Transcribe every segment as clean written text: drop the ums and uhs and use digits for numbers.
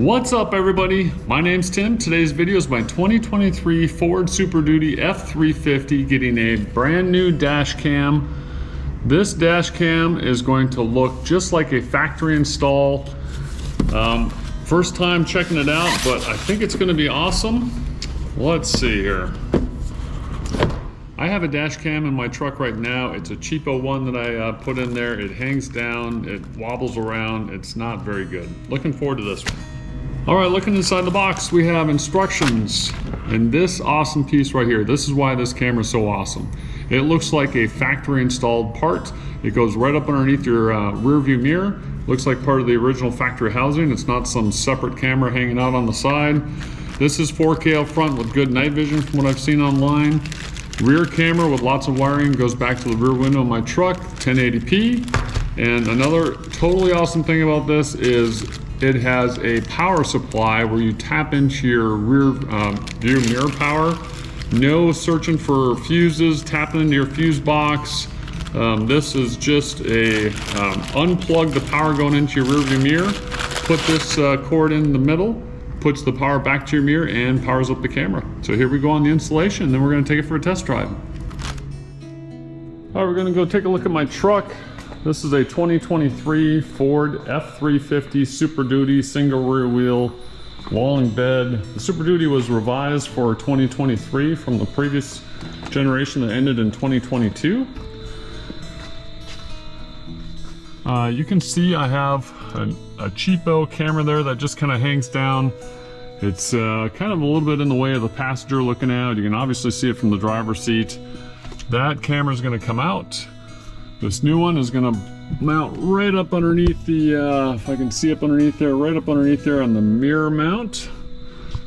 What's up everybody? My name's Tim. Today's video is my 2023 Ford Super Duty F350 getting a brand new dash cam. This dash cam is going to look just like a factory install. First time checking it out, but I think it's going to be awesome. Let's see here. I have a dash cam in my truck right now. It's a cheapo one that I put in there. It hangs down, it wobbles around. It's not very good. Looking forward to this one. All right, looking inside the box, we have instructions and this awesome piece right here. This is why this camera is so awesome. It looks like a factory installed part. It goes right up underneath your rear view mirror. Looks like part of the original factory housing. It's not some separate camera hanging out on the side. This is 4K up front with good night vision from what I've seen online. Rear camera with lots of wiring goes back to the rear window of my truck, 1080p. And another totally awesome thing about this is it has a power supply where you tap into your rear view mirror power. No searching for fuses, tapping into your fuse box. This is just a unplug the power going into your rear view mirror, put this cord in the middle, puts the power back to your mirror and powers up the camera. So here we go on the installation, then we're going to take it for a test drive. All right, we're going to go take a look at my truck. This is a 2023 Ford F350 Super Duty single rear wheel walling bed. The Super Duty was revised for 2023 from the previous generation that ended in 2022. You can see I have a cheapo camera there that just kind of hangs down. It's kind of a little bit in the way of the passenger looking out. You can obviously see it from the driver's seat. That camera is going to come out. This new one is going to mount right up underneath the, if I can see up underneath there, right up underneath there on the mirror mount.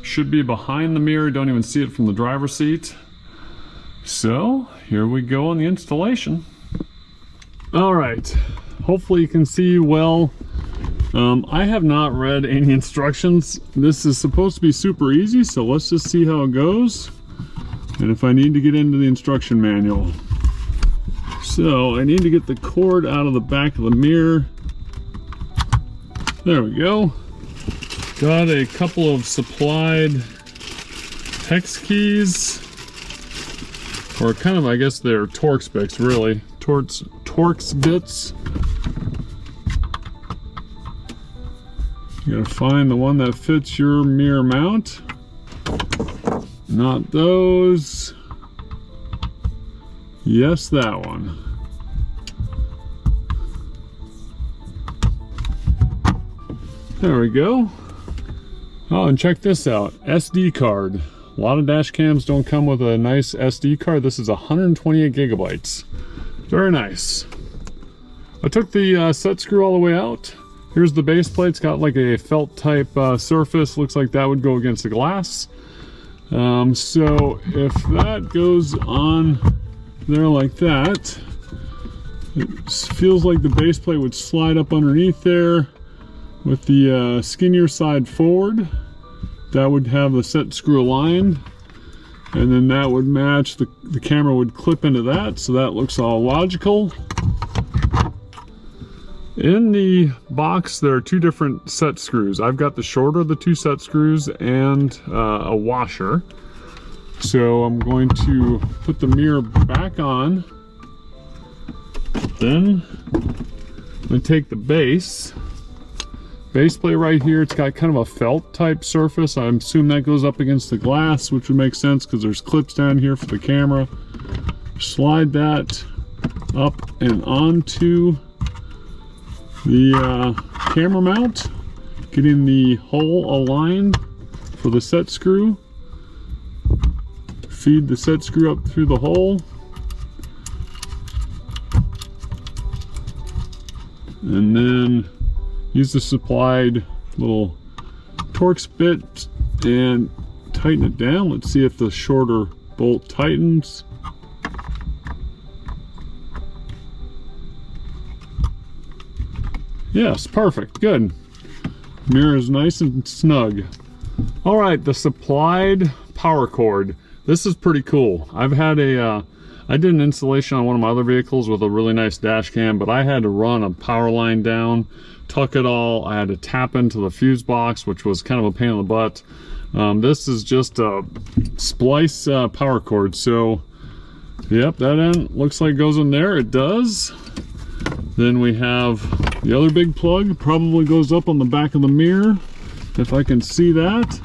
Should be behind the mirror, don't even see it from the driver's seat. So, here we go on the installation. All right, hopefully you can see well. I have not read any instructions. This is supposed to be super easy, so let's just see how it goes. And if I need to get into the instruction manual. So I need to get the cord out of the back of the mirror. There we go. Got a couple of supplied hex keys, or kind of, I guess they're Torx bits, really. Torx bits. You gotta find the one that fits your mirror mount. Not those. Yes, that one. There we go. Oh, and check this out. SD card. A lot of dash cams don't come with a nice SD card. This is 128 gigabytes. Very nice. I took the set screw all the way out. Here's the base plate. It's got like a felt type surface. Looks like that would go against the glass. So if that goes on there like that, it feels like the base plate would slide up underneath there with the skinnier side forward. That would have the set screw aligned, and then that would match, the camera would clip into that, so that looks all logical. In the box there are two different set screws. I've got the shorter of the two set screws and a washer. So I'm going to put the mirror back on. Then I'm going to take the base plate right here. It's got kind of a felt type surface. I assume that goes up against the glass, which would make sense because there's clips down here for the camera. Slide that up and onto the camera mount, getting the hole aligned for the set screw. Feed the set screw up through the hole, and then use the supplied little Torx bit and tighten it down. Let's see if the shorter bolt tightens. Yes, perfect, good. Mirror is nice and snug. All right, the supplied power cord. This is pretty cool. I've had a I did an installation on one of my other vehicles with a really nice dash cam, but I had to run a power line down, tuck it all. I had to tap into the fuse box, which was kind of a pain in the butt. This is just a splice power cord. So, yep, that end looks like it goes in there. It does. Then we have the other big plug, probably goes up on the back of the mirror, if I can see that.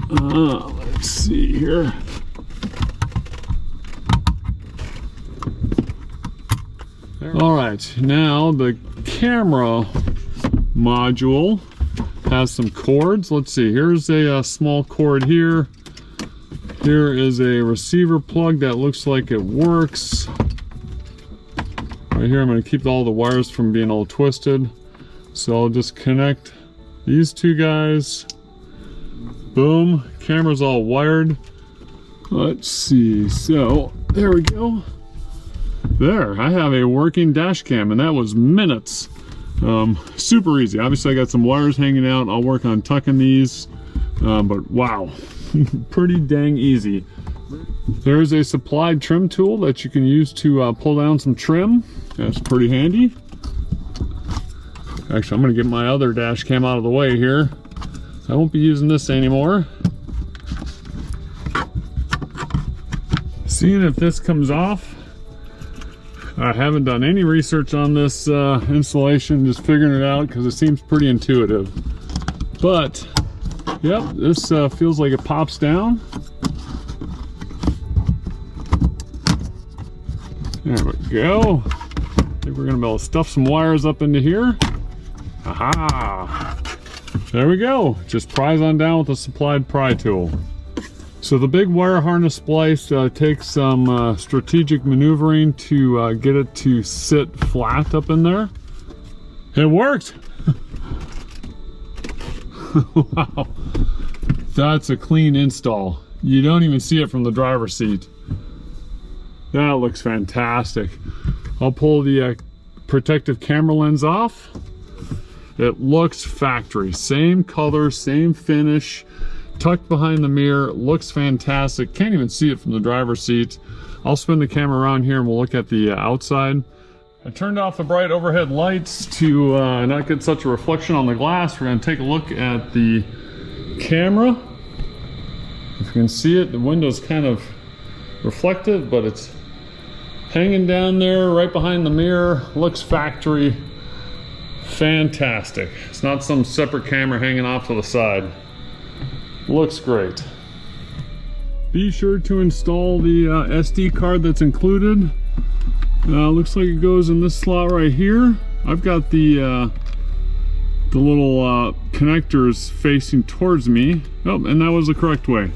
Let's see here. All right, now the camera module has some cords. Let's see, here's a small cord here. Here is a receiver plug that looks like it works. Right here, I'm going to keep all the wires from being all twisted. So I'll just connect these two guys. Boom, camera's all wired. Let's see, so there we go. There, I have a working dash cam, and that was minutes. Super easy. Obviously I got some wires hanging out. I'll work on tucking these, but wow, pretty dang easy. There's a supplied trim tool that you can use to pull down some trim. That's pretty handy. Actually, I'm gonna get my other dash cam out of the way here. I won't be using this anymore. Seeing if this comes off. I haven't done any research on this installation, just figuring it out because it seems pretty intuitive. But, yep, this feels like it pops down. There we go. I think we're gonna be able to stuff some wires up into here. Aha! There we go. Just pries on down with a supplied pry tool. So the big wire harness splice takes some strategic maneuvering to get it to sit flat up in there. It worked! Wow. That's a clean install. You don't even see it from the driver's seat. That looks fantastic. I'll pull the protective camera lens off. It looks factory. Same color, same finish. Tucked behind the mirror, looks fantastic. Can't even see it from the driver's seat. I'll spin the camera around here and we'll look at the outside. I turned off the bright overhead lights to not get such a reflection on the glass. We're going to take a look at the camera. If you can see it, the window's kind of reflective, but it's hanging down there right behind the mirror. Looks factory. Fantastic. It's not some separate camera hanging off to the side. Looks great. Be sure to install the SD card that's included. Looks like it goes in this slot right here. I've got the little connectors facing towards me. Oh, and that was the correct way.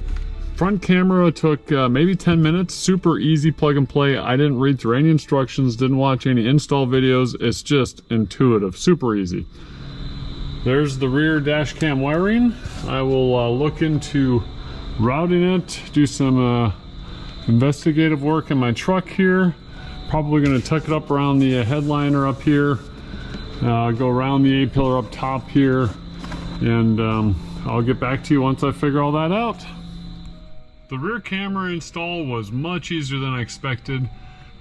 Front camera took maybe 10 minutes. Super easy plug and play. I didn't read through any instructions, didn't watch any install videos. It's just intuitive, super easy. There's the rear dash cam wiring. I will look into routing it, do some investigative work in my truck here. Probably going to tuck it up around the headliner up here, go around the A-pillar up top here, and I'll get back to you once I figure all that out. The rear camera install was much easier than I expected.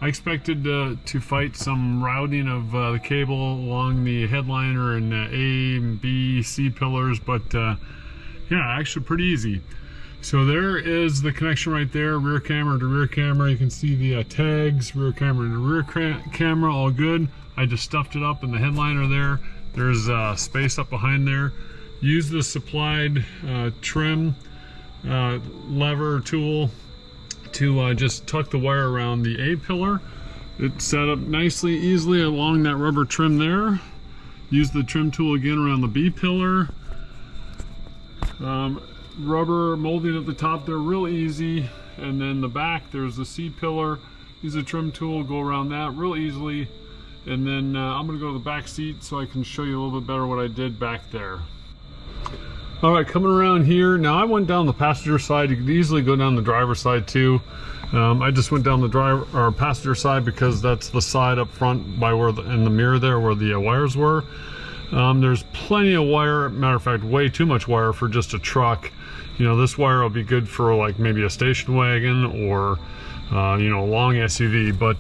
I expected to fight some routing of the cable along the headliner and A, B, C pillars, but yeah, actually pretty easy. So there is the connection right there, rear camera to rear camera. You can see the tags, rear camera to rear camera, all good. I just stuffed it up in the headliner there. There's space up behind there. Use the supplied trim lever tool to just tuck the wire around the A-pillar. It's set up nicely, easily along that rubber trim there. Use the trim tool again around the B-pillar. Rubber molding at the top there, real easy. And then the back, there's the C-pillar. Use the trim tool, go around that real easily. And then I'm gonna go to the back seat so I can show you a little bit better what I did back there. All right, coming around here. Now I went down the passenger side. You could easily go down the driver's side too. I just went down the passenger side because that's the side up front by where in the mirror there where the wires were. There's plenty of wire. Matter of fact, way too much wire for just a truck. You know, this wire will be good for like maybe a station wagon or you know, a long SUV. But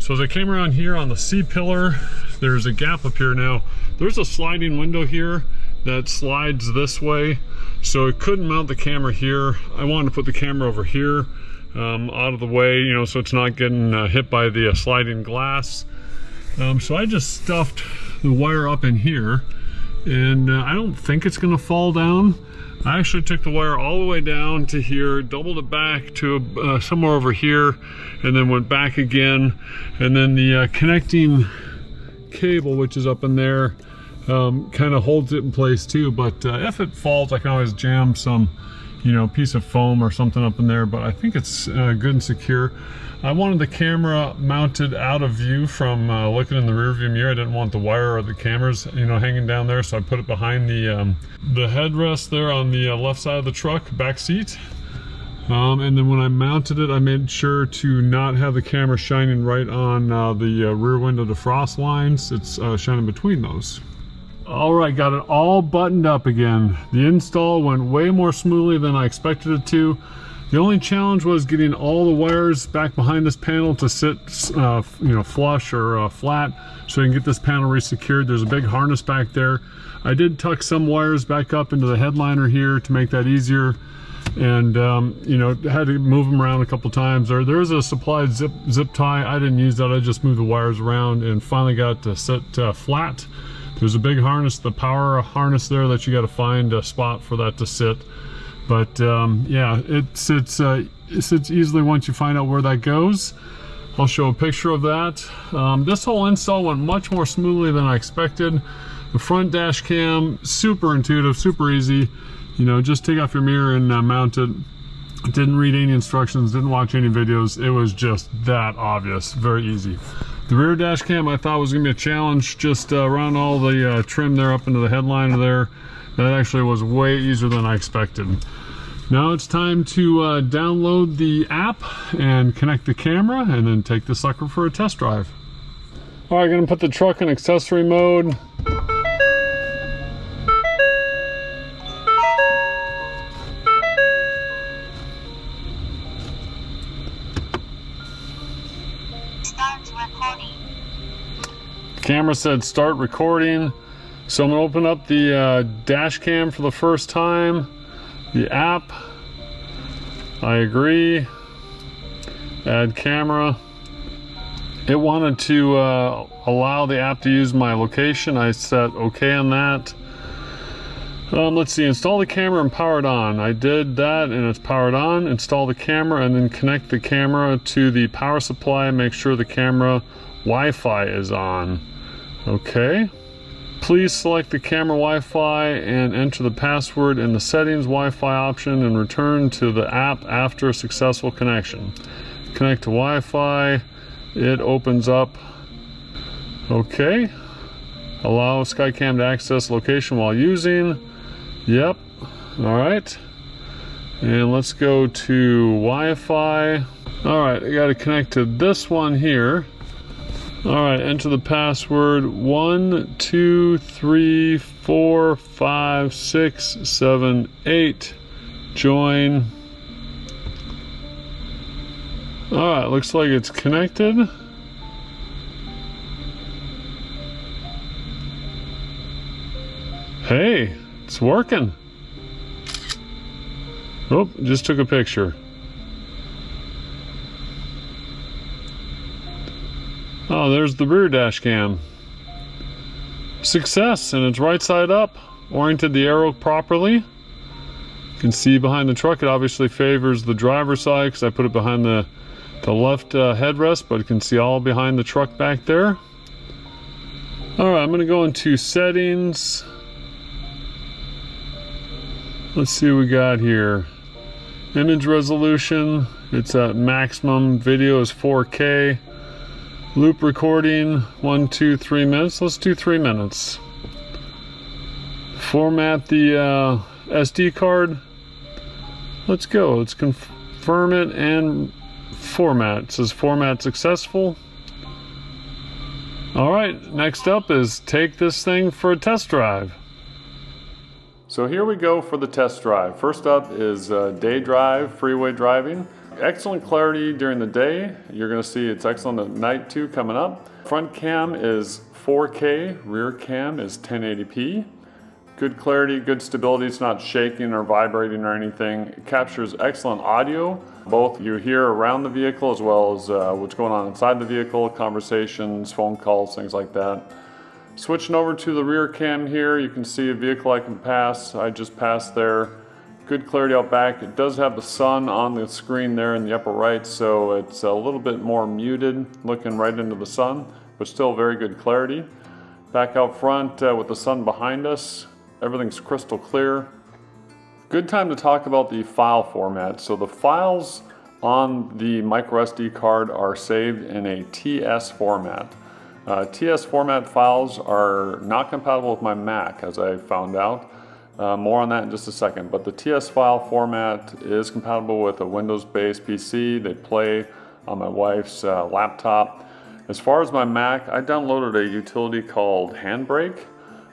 so as I came around here on the C-pillar, there's a gap up here. Now there's a sliding window here that slides this way, so it couldn't mount the camera here. I wanted to put the camera over here, out of the way, you know, so it's not getting hit by the sliding glass. So I just stuffed the wire up in here, and I don't think it's gonna fall down. I actually took the wire all the way down to here, doubled it back to somewhere over here, and then went back again. And then the connecting cable, which is up in there, kind of holds it in place too. But if it falls, I can always jam some, you know, piece of foam or something up in there. But I think it's good and secure. I wanted the camera mounted out of view from looking in the rear view mirror. I didn't want the wire or the cameras, you know, hanging down there, so I put it behind the headrest there on the left side of the truck, back seat. And then when I mounted it, I made sure to not have the camera shining right on the rear window defrost lines. It's shining between those. All right, got it all buttoned up again. The install went way more smoothly than I expected it to. The only challenge was getting all the wires back behind this panel to sit, you know, flush or flat, so you can get this panel re-secured. There's a big harness back there. I did tuck some wires back up into the headliner here to make that easier, and you know, had to move them around a couple times. There's a supplied zip tie. I didn't use that. I just moved the wires around and finally got to set flat. There's a big harness, the power harness there, that you got to find a spot for that to sit. But yeah, it sits easily once you find out where that goes. I'll show a picture of that. This whole install went much more smoothly than I expected. The front dash cam, super intuitive, super easy. You know, just take off your mirror and mount it. Didn't read any instructions, didn't watch any videos. It was just that obvious, very easy. The rear dash cam I thought was gonna be a challenge, just around all the trim there up into the headliner there. That actually was way easier than I expected. Now it's time to download the app and connect the camera and then take the sucker for a test drive. All right, gonna put the truck in accessory mode. Camera said start recording, so I'm gonna open up the dash cam for the first time. The app, I agree. Add camera. It wanted to allow the app to use my location. I set okay on that. Let's see, install the camera and power it on. I did that and it's powered on. Install the camera and then connect the camera to the power supply and make sure the camera Wi-Fi is on. Okay. Please select the camera Wi-Fi and enter the password in the settings Wi-Fi option and return to the app after a successful connection. Connect to Wi-Fi. It opens up. Okay. Allow Skycam to access location while using. Yep. All right. And let's go to Wi-Fi. All right, I got to connect to this one here. All right, enter the password 1 2 3 4 5 6 7 8. Join. All right, looks like it's connected. Hey, it's working. Oh, just took a picture. Oh, there's the rear dash cam. Success, and it's right side up. Oriented the arrow properly. You can see behind the truck, it obviously favors the driver's side because I put it behind the left headrest, but you can see all behind the truck back there. All right, I'm gonna go into settings. Let's see what we got here. Image resolution, it's at maximum. Video is 4K. Loop recording, 1 2 3 minutes. Let's do 3 minutes. Format the SD card. Let's go. Let's confirm it and format. It says format successful. All right, next up is take this thing for a test drive. So here we go for the test drive. First up is day drive, freeway driving. Excellent clarity during the day. You're going to see it's excellent at night too coming up. Front cam is 4K, rear cam is 1080p. Good clarity, good stability. It's not shaking or vibrating or anything. It captures excellent audio, both you hear around the vehicle as well as what's going on inside the vehicle, conversations, phone calls, things like that. Switching over to the rear cam here, you can see a vehicle I can pass. I just passed there. Good clarity out back. It does have the sun on the screen there in the upper right, so it's a little bit more muted, looking right into the sun, but still very good clarity. Back out front with the sun behind us, everything's crystal clear. Good time to talk about the file format. So the files on the microSD card are saved in a TS format. TS format files are not compatible with my Mac, as I found out. More on that in just a second, but the TS file format is compatible with a Windows-based PC. They play on my wife's laptop. As far as my Mac, I downloaded a utility called Handbrake.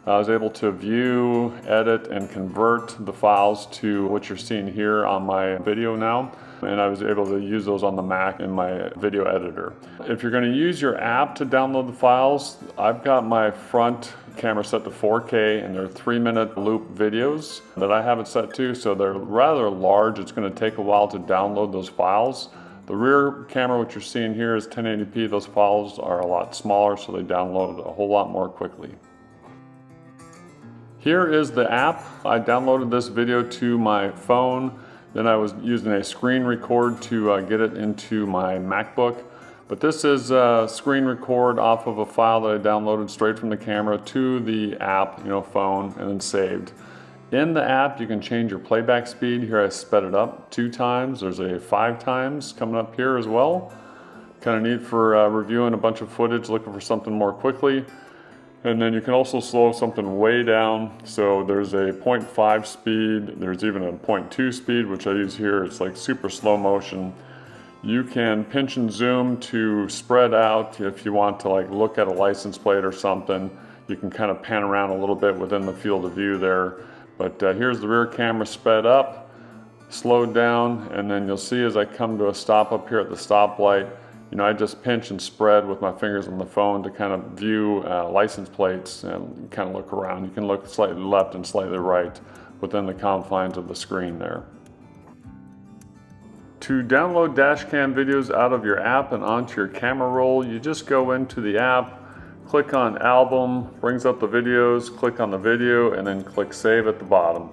I was able to view, edit, and convert the files to what you're seeing here on my video now. And I was able to use those on the Mac in my video editor. If you're going to use your app to download the files, I've got my front camera set to 4K, and they're 3-minute loop videos that I have it set to, so they're rather large. It's going to take a while to download those files. The rear camera, what you're seeing here, is 1080p. Those files are a lot smaller, so they download a whole lot more quickly. Here is the app. I downloaded this video to my phone. Then I was using a screen record to get it into my MacBook. But this is a screen record off of a file that I downloaded straight from the camera to the app, phone, and then saved. In the app, you can change your playback speed. Here I sped it up 2 times. There's a 5 times coming up here as well. Kind of neat for reviewing a bunch of footage, looking for something more quickly. And then you can also slow something way down. So there's a 0.5 speed, there's even a 0.2 speed, which I use here. It's like super slow motion. You can pinch and zoom to spread out if you want to look at a license plate or something. You can kind of pan around a little bit within the field of view there. But here's the rear camera sped up, slowed down, and then you'll see as I come to a stop up here at the stoplight, I just pinch and spread with my fingers on the phone to kind of view license plates and kind of look around. You can look slightly left and slightly right within the confines of the screen there. To download dashcam videos out of your app and onto your camera roll, you just go into the app, click on album, brings up the videos, click on the video, and then click save at the bottom.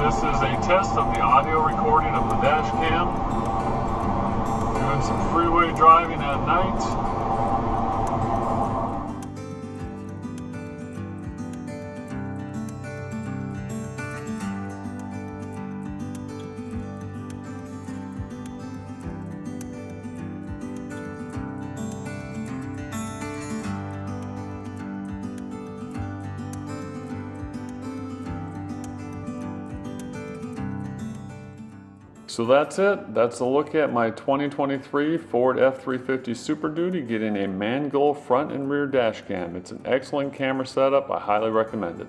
This is a test of the audio recording of the dashcam. Doing some freeway driving at night. So that's it. That's a look at my 2023 Ford F350 Super Duty getting a Mangoal front and rear dash cam. It's an excellent camera setup. I highly recommend it.